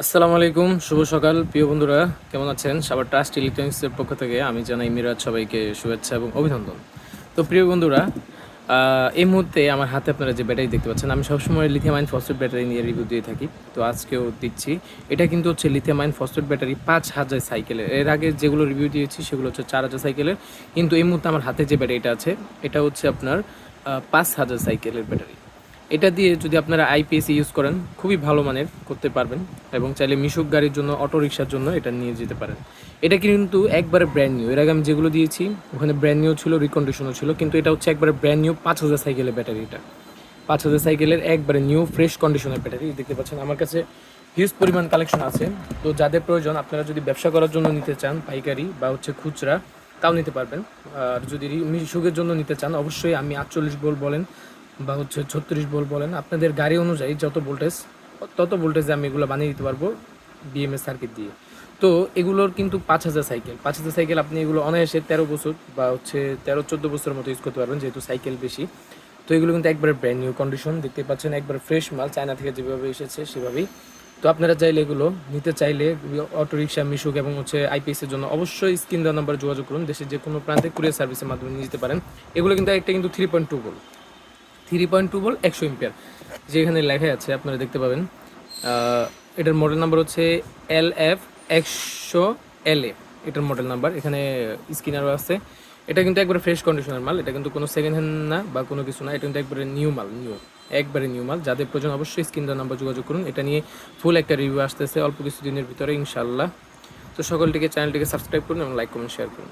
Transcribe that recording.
আসসালামু আলাইকুম, শুভ সকাল প্রিয় বন্ধুরা। কেমন আছেন? সাভার ট্রাস্ট ইলেকট্রনিক্সের পক্ষ থেকে আমি জানাই মিরাজ সবাইকে শুভেচ্ছা এবং অভিনন্দন। তো প্রিয় বন্ধুরা, এই মুহূর্তে আমার হাতে আপনারা যে ব্যাটারি দেখতে পাচ্ছেন, আমি সবসময় লিথিয়াম আয়ন ফসফেট ব্যাটারি নিয়ে রিভিউ দিয়ে থাকি। তো আজকেও দিচ্ছি। এটা কিন্তু হচ্ছে লিথিয়াম আয়ন ফসফেট ব্যাটারি 5000 সাইকেলের। এর আগে যেগুলো রিভিউ দিয়েছি সেগুলো হচ্ছে 4000 সাইকেলের। কিন্তু এই মুহূর্তে আমার হাতে যে ব্যাটারিটা আছে এটা হচ্ছে আপনার 5000 সাইকেলের ব্যাটারি। এটা দিয়ে যদি আপনারা আইপিএসি ইউজ করেন খুবই ভালো মানের করতে পারবেন এবং চাইলে মিশুক গাড়ির জন্য, অটো রিক্সার জন্য এটা নিয়ে যেতে পারেন। এটা কিন্তু একবারে ব্র্যান্ড নিউ। এর আগে আমি যেগুলো দিয়েছি ওখানে ব্র্যান্ড নিউ ছিল, রিকন্ডিশনও ছিল, কিন্তু এটা হচ্ছে একবারে ব্র্যান্ড নিউ 5000 সাইকেলের ব্যাটারি। এটা 5000 সাইকেলের একবারে নিউ ফ্রেশ কন্ডিশনের ব্যাটারি। দেখতে পাচ্ছেন আমার কাছে হিউজ পরিমাণ কালেকশন আছে। তো যাদের প্রয়োজন, আপনারা যদি ব্যবসা করার জন্য নিতে চান পাইকারি বা হচ্ছে খুচরা, তাও নিতে পারবেন। আর যদি মিশুকের জন্য নিতে চান অবশ্যই আমি 48 ভোল্ট বলেন বা হচ্ছে 36 ভোল্ট বলেন, আপনাদের গাড়ি অনুযায়ী যত ভোল্টেজ তত ভোল্টেজে আমি এগুলো বানিয়ে দিতে পারবো বিএমএস সার্কিট দিয়ে। তো এগুলোর কিন্তু 5000 সাইকেল, 5000 সাইকেল আপনি এগুলো অনায়াসে 13 বছর বা হচ্ছে 13-14 বছরের মতো ইউজ করতে পারবেন, যেহেতু সাইকেল বেশি। তো এগুলো কিন্তু একবারে ব্র্যান্ড নিউ কন্ডিশন, দেখতে পাচ্ছেন একবারে ফ্রেশ মাল, চায়না থেকে যেভাবে এসেছে সেভাবেই। তো আপনারা চাইলে এগুলো নিতে চাইলে অটো রিক্সা, মিশুক এবং হচ্ছে আইপিএসের জন্য অবশ্যই স্ক্রিন দেওয়া নাম্বারে যোগাযোগ করুন। দেশের যে কোনো প্রান্তে কুরিয়ার সার্ভিসের মাধ্যমে নিয়ে যেতে পারেন। এগুলো কিন্তু একটা কিন্তু 3.2 ভোল্ট, 3.2 ভোল্ট 100 এম্পিয়ার, যেখানে লেখা আছে আপনারা দেখতে পাবেন। এটার মডেল নাম্বার হচ্ছে LF100LA, এটার মডেল নাম্বার এখানে স্ক্রিনারও আছে। এটা কিন্তু একবারে ফ্রেশ কন্ডিশনের মাল, এটা কিন্তু কোনো সেকেন্ড হ্যান্ড না বা কোনো কিছু না, এটা কিন্তু একবারে নিউ মাল, একবারে নিউ মাল। যাদের প্রয়োজন অবশ্যই স্ক্রিন দেওয়ার নাম্বার যোগাযোগ করুন। এটা নিয়ে ফুল একটা রিভিউ আসতেছে অল্প কিছু দিনের ভিতরে ইনশাল্লাহ। তো সকলটিকে চ্যানেলটিকে সাবস্ক্রাইব করুন এবং লাইক কমেন্ট শেয়ার করুন।